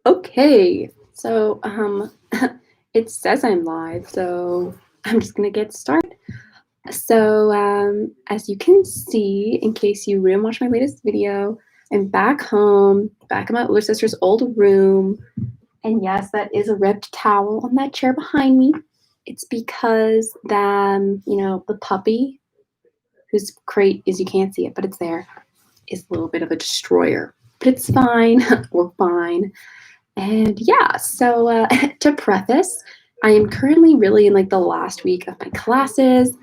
Okay, so it says I'm live, so I'm just gonna get started. So as you can see, in case you didn't watch my latest video, I'm back home, back in my older sister's old room, and yes, that is a ripped towel on that chair behind me. It's because the puppy, whose crate is you can't see it, but it's there, is a little bit of a destroyer. But it's fine. We're fine. And yeah, so to preface, I am currently really in like the last week of my classes.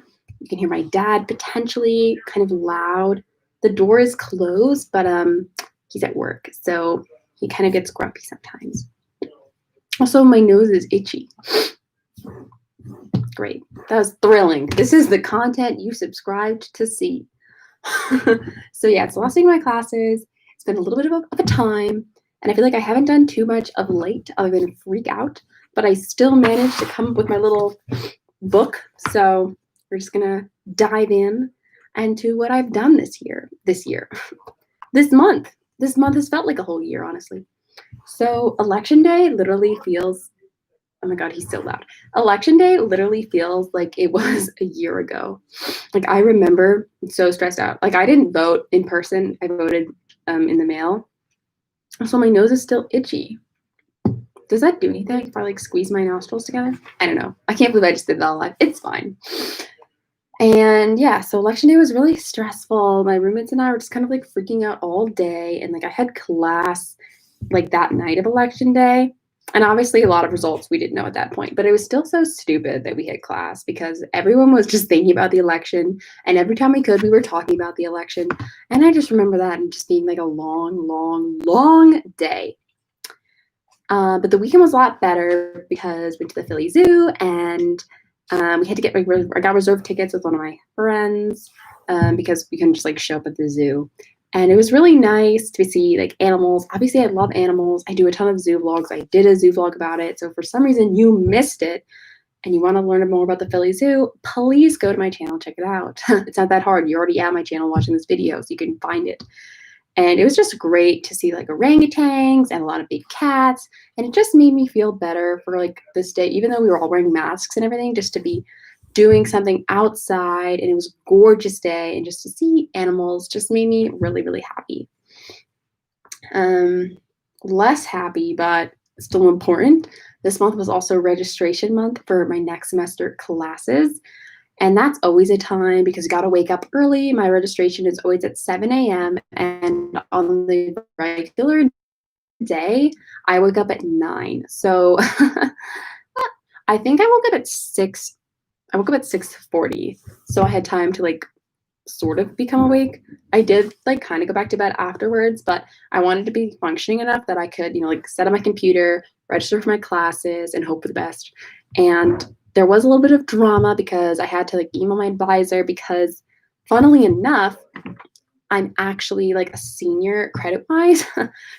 You can hear my dad potentially kind of loud. The door is closed, but he's at work, so he kind of gets grumpy sometimes. Also, my nose is itchy. Great. That was thrilling. This is the content you subscribed to see. So yeah, it's the last week of my classes. It's been a little bit of a time, and I feel like I haven't done too much of late other than freak out, but I still managed to come up with my little book. So we're just gonna dive in into what I've done this month. This month has felt like a whole year, honestly. So election day literally feels, oh my God, he's so loud. Election day literally feels like it was a year ago. Like I remember so stressed out. Like I didn't vote in person. I voted in the mail. So my nose is still itchy. Does that do anything if I like squeeze my nostrils together? I don't know. I can't believe I just did that live. It's fine. And yeah, so election day was really stressful. My roommates and I were just kind of like freaking out all day. And like I had class like that night of election day. And obviously a lot of results we didn't know at that point, but it was still so stupid that we had class because everyone was just thinking about the election. And every time we could, we were talking about the election. And I just remember that and just being like a long, long, long day. But the weekend was a lot better because we went to the Philly Zoo and we had to get I got reserved tickets with one of my friends because we couldn't just like show up at the zoo. And it was really nice to see like animals. Obviously, I love animals. I do a ton of zoo vlogs. I did a zoo vlog about it. So if for some reason you missed it and you want to learn more about the Philly Zoo, please go to my channel, check it out. It's not that hard. You're already at my channel watching this video, so you can find it. And it was just great to see like orangutans and a lot of big cats. And it just made me feel better for like this day, even though we were all wearing masks and everything, just to be doing something outside, and it was a gorgeous day, and just to see animals just made me really, really happy. Less happy, but still important. This month was also registration month for my next semester classes. And that's always a time because you got to wake up early. My registration is always at 7 a.m. And on the regular day, I wake up at 9. So I think I woke up at 6. I woke up at 6:40, so I had time to like sort of become awake. I did like kind of go back to bed afterwards, but I wanted to be functioning enough that I could, like set up my computer, register for my classes, and hope for the best. And there was a little bit of drama because I had to like email my advisor because, funnily enough, I'm actually like a senior credit-wise.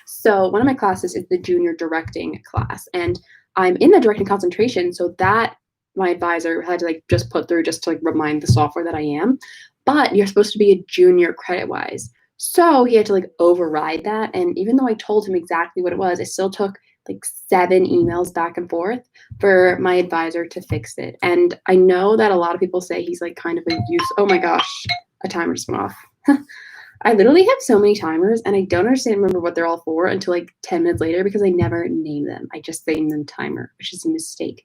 So one of my classes is the junior directing class, and I'm in the directing concentration, so that my advisor had to like just put through just to like remind the software that I am, but you're supposed to be a junior credit-wise. So he had to like override that. And even though I told him exactly what it was, it still took like 7 emails back and forth for my advisor to fix it. And I know that a lot of people say he's like kind of a oh my gosh, a timer just went off. I literally have so many timers and I don't remember what they're all for until like 10 minutes later because I never name them. I just name them timer, which is a mistake.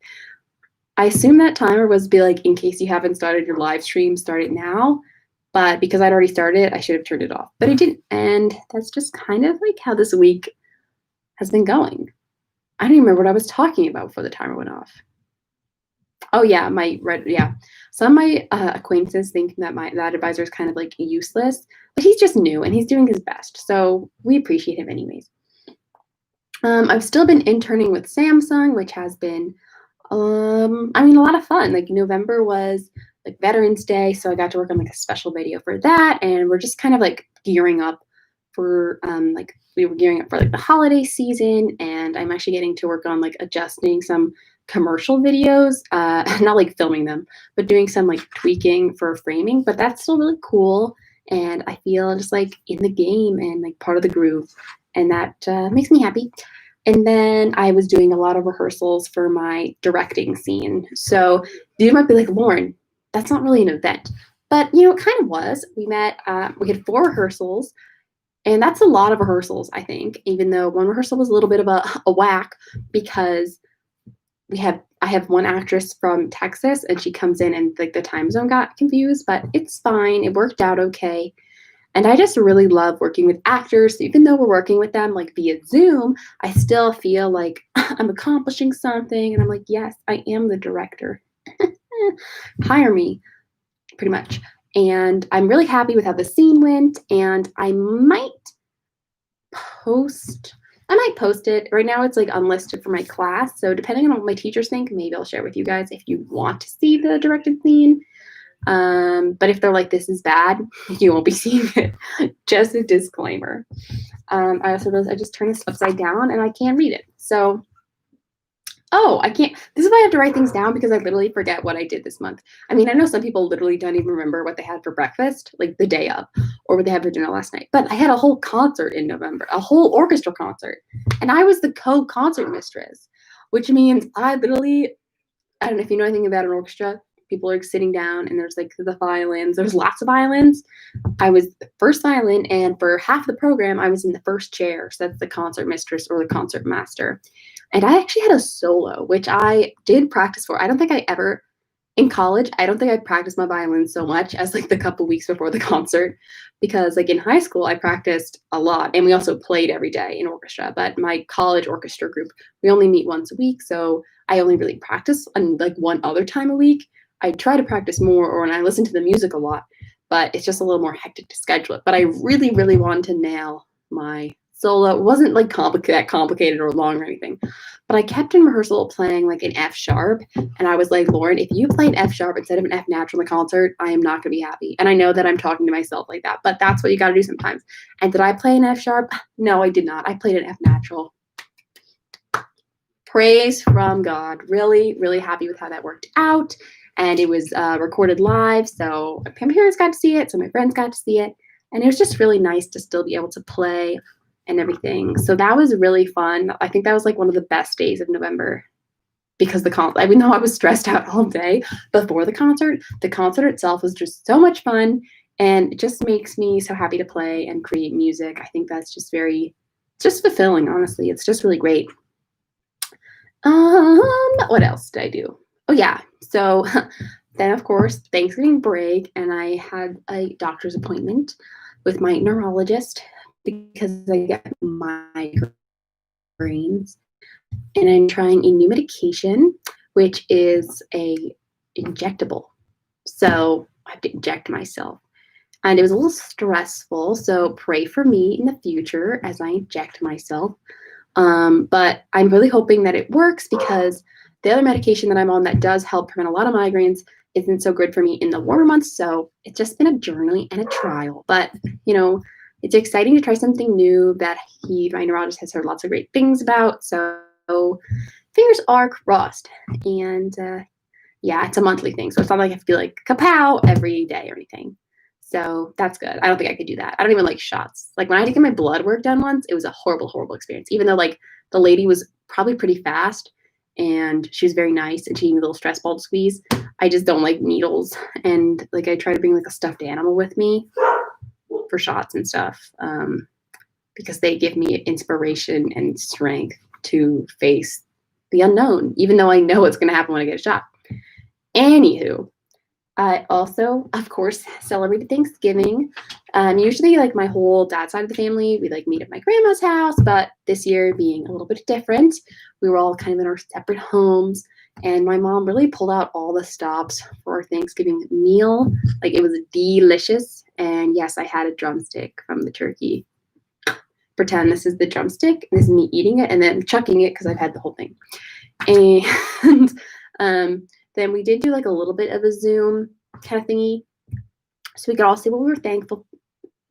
I assume that timer was be like, in case you haven't started your live stream, start it now. But because I'd already started it, I should have turned it off. But I didn't. And that's just kind of like how this week has been going. I don't even remember what I was talking about before the timer went off. Oh yeah, some of my acquaintances think that that advisor is kind of like useless, but he's just new and he's doing his best. So we appreciate him anyways. I've still been interning with Samsung, which has been a lot of fun. Like November was like Veterans Day, so I got to work on like a special video for that, and we're just kind of like gearing up for we were gearing up for like the holiday season, and I'm actually getting to work on like adjusting some commercial videos, not like filming them, but doing some like tweaking for framing, but that's still really cool, and I feel just like in the game and like part of the groove, and that makes me happy. And then I was doing a lot of rehearsals for my directing scene. So you might be like, Lauren, that's not really an event. But, it kind of was. We had 4 rehearsals, and that's a lot of rehearsals, I think, even though one rehearsal was a little bit of a whack because I have one actress from Texas, and she comes in and like the time zone got confused, but it's fine. It worked out okay. And I just really love working with actors. So even though we're working with them like via Zoom, I still feel like I'm accomplishing something. And I'm like, yes, I am the director. Hire me, pretty much. And I'm really happy with how the scene went. And I might post it. Right now it's like unlisted for my class. So depending on what my teachers think, maybe I'll share with you guys if you want to see the directed scene. But if they're like, this is bad, you won't be seeing it. Just a disclaimer. I also realized I just turned this upside down and I can't read it. So, I can't. This is why I have to write things down because I literally forget what I did this month. I mean, I know some people literally don't even remember what they had for breakfast, like the day of, or what they had for dinner last night. But I had a whole concert in November, a whole orchestra concert. And I was the co-concert mistress, which means I don't know if you know anything about an orchestra. People are sitting down and there's like the violins. There's lots of violins. I was the first violin, and for half the program, I was in the first chair. So that's the concert mistress or the concert master. And I actually had a solo, which I did practice for. In college, I don't think I practiced my violin so much as like the couple weeks before the concert, because like in high school, I practiced a lot, and we also played every day in orchestra. But my college orchestra group, we only meet once a week, so I only really practice on like one other time a week. I try to practice more, or when I listen to the music a lot, but it's just a little more hectic to schedule it. But I really, really wanted to nail my solo. It wasn't like that complicated or long or anything, but I kept in rehearsal playing like an F sharp, and I was like, Lauren, if you play an F sharp instead of an F natural in the concert, I am not going to be happy. And I know that I'm talking to myself like that, but that's what you got to do sometimes. And did I play an F sharp? No, I did not. I played an F natural. Praise from God. Really, really happy with how that worked out. And it was recorded live, so my parents got to see it, so my friends got to see it, and it was just really nice to still be able to play and everything. So that was really fun. I think that was like one of the best days of November because even though I was stressed out all day before the concert itself was just so much fun, and it just makes me so happy to play and create music. I think that's just just fulfilling, honestly. It's just really great. What else did I do? Oh yeah, so then of course Thanksgiving break, and I had a doctor's appointment with my neurologist because I get migraines, and I'm trying a new medication, which is a injectable. So I have to inject myself, and it was a little stressful. So pray for me in the future as I inject myself. But I'm really hoping that it works because the other medication that I'm on that does help prevent a lot of migraines isn't so good for me in the warmer months. So it's just been a journey and a trial. But, it's exciting to try something new that my neurologist has heard lots of great things about. So fingers are crossed. And yeah, it's a monthly thing. So it's not like I have to be like kapow every day or anything. So that's good. I don't think I could do that. I don't even like shots. Like when I had to get my blood work done once, it was a horrible, horrible experience. Even though like the lady was probably pretty fast and she was very nice and she gave me a little stress ball to squeeze. I just don't like needles. And like I try to bring like a stuffed animal with me for shots and stuff because they give me inspiration and strength to face the unknown, even though I know what's going to happen when I get a shot. Anywho, I also, of course, celebrated Thanksgiving. Usually, like my whole dad's side of the family, we like meet at my grandma's house. But this year, being a little bit different, we were all kind of in our separate homes. And my mom really pulled out all the stops for our Thanksgiving meal. Like it was delicious. And yes, I had a drumstick from the turkey. Pretend this is the drumstick. This is me eating it and then chucking it because I've had the whole thing. And then we did do like a little bit of a Zoom kind of thingy. So we could all say what we were thankful.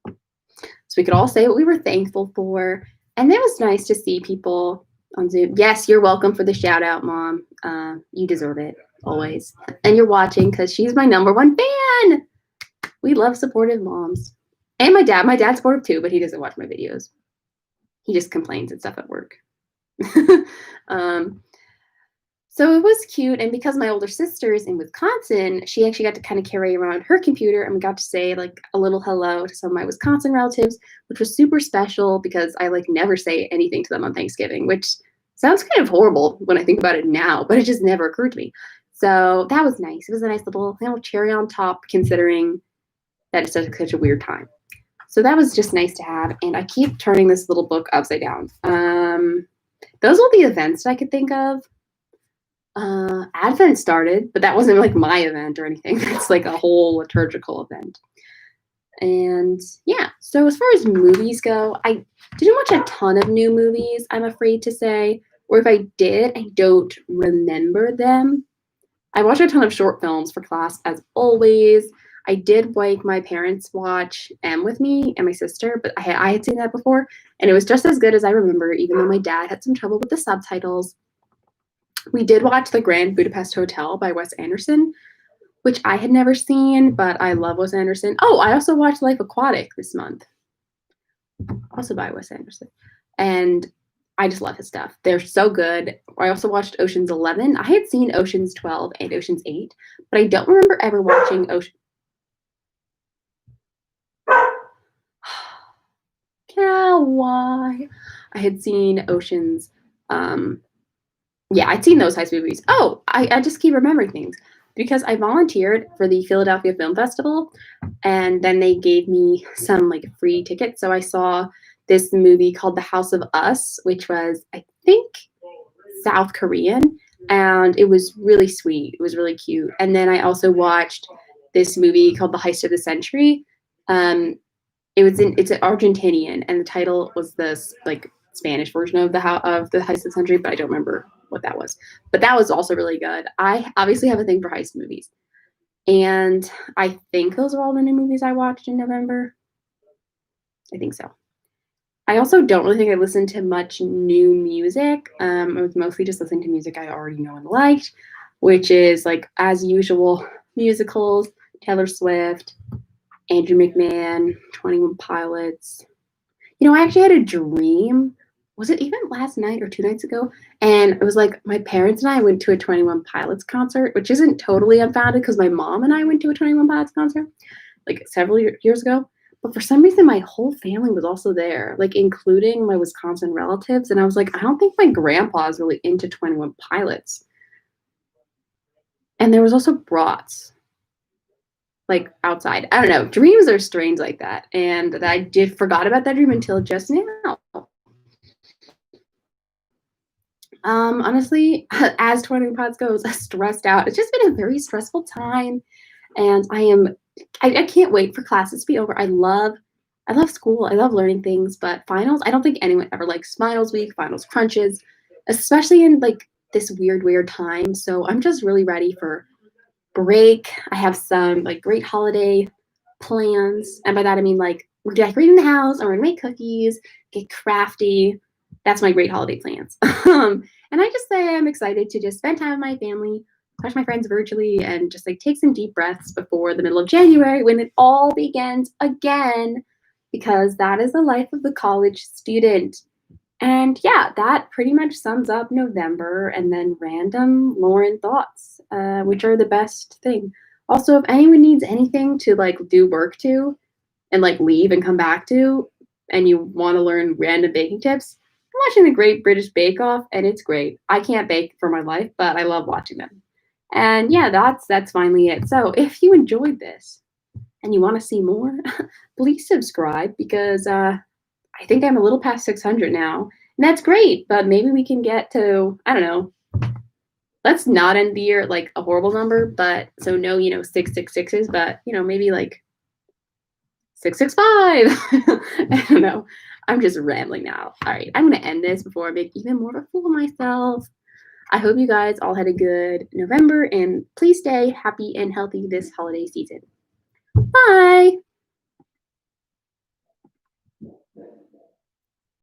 So we could all say what we were thankful for. And it was nice to see people on Zoom. Yes, you're welcome for the shout out, Mom. You deserve it always. And you're watching because she's my #1 fan. We love supportive moms. And my dad. My dad's supportive too, but he doesn't watch my videos. He just complains and stuff at work. um, so it was cute, and because my older sister is in Wisconsin, she actually got to kind of carry around her computer, and we got to say like a little hello to some of my Wisconsin relatives, which was super special because I like never say anything to them on Thanksgiving, which sounds kind of horrible when I think about it now, but it just never occurred to me. So that was nice. It was a nice little cherry on top, considering that it's such a weird time. So that was just nice to have, and I keep turning this little book upside down. Those were the events that I could think of. Advent started, but that wasn't like my event or anything. It's like a whole liturgical event. And yeah, so as far as movies go, I didn't watch a ton of new movies, I'm afraid to say. Or if I did, I don't remember them. I watched a ton of short films for class, as always. I did make my parents watch M with me and my sister, but I had seen that before, and it was just as good as I remember, even though my dad had some trouble with the subtitles. We did watch The Grand Budapest Hotel by Wes Anderson, which I had never seen, but I love Wes Anderson. Oh, I also watched Life Aquatic this month, also by Wes Anderson. And I just love his stuff. They're so good. I also watched Ocean's 11. I had seen Ocean's 12 and Ocean's 8, but I don't remember ever watching Ocean. Why? I had seen Ocean's. Yeah, I'd seen those heist movies. Oh, I just keep remembering things because I volunteered for the Philadelphia Film Festival, and then they gave me some like free tickets. So I saw this movie called The House of Us, which was, I think, South Korean, and it was really sweet. It was really cute. And then I also watched this movie called The Heist of the Century. It's an Argentinian, and the title was this like Spanish version of the Heist of the Century, but I don't remember what that was. But that was also really good. I obviously have a thing for heist movies, and I think those are all the new movies I watched in November. I think so. I also don't really think I listened to much new music. I was mostly just listening to music I already know and liked, which is like, as usual, musicals, Taylor Swift, Andrew McMahon, 21 Pilots. You know, I actually had a dream. Was it even last night or 2 nights ago? And it was like my parents and I went to a 21 Pilots concert, which isn't totally unfounded because my mom and I went to a 21 Pilots concert like several years ago. But for some reason, my whole family was also there, like including my Wisconsin relatives. And I was like, I don't think my grandpa is really into 21 Pilots. And there was also brats, like outside. I don't know. Dreams are strange like that. And I forgot about that dream until just now. Honestly, as 21 Pods goes, stressed out. It's just been a very stressful time. And I can't wait for classes to be over. I love school. I love learning things, but finals, I don't think anyone ever likes finals week, finals crunches, especially in like this weird time. So I'm just really ready for break. I have some like great holiday plans. And by that, I mean like we're decorating the house, or we're gonna make cookies, get crafty. That's my great holiday plans. And I just say I'm excited to just spend time with my family, touch my friends virtually, and just like take some deep breaths before the middle of January when it all begins again, because that is the life of the college student. And yeah, that pretty much sums up November, and then random Lauren thoughts, which are the best thing. Also, if anyone needs anything to like do work to and like leave and come back to, and you want to learn random baking tips, I'm watching the Great British Bake Off, and it's great. I can't bake for my life, but I love watching them. And yeah, that's finally it. So if you enjoyed this and you want to see more, please subscribe, because I think I'm a little past 600 now, and that's great. But maybe we can get to, I don't know. Let's not end the year like a horrible number, but so no, 666s, but maybe like 665. I don't know. I'm just rambling now. All right, I'm gonna end this before I make even more of a fool of myself. I hope you guys all had a good November, and please stay happy and healthy this holiday season. Bye!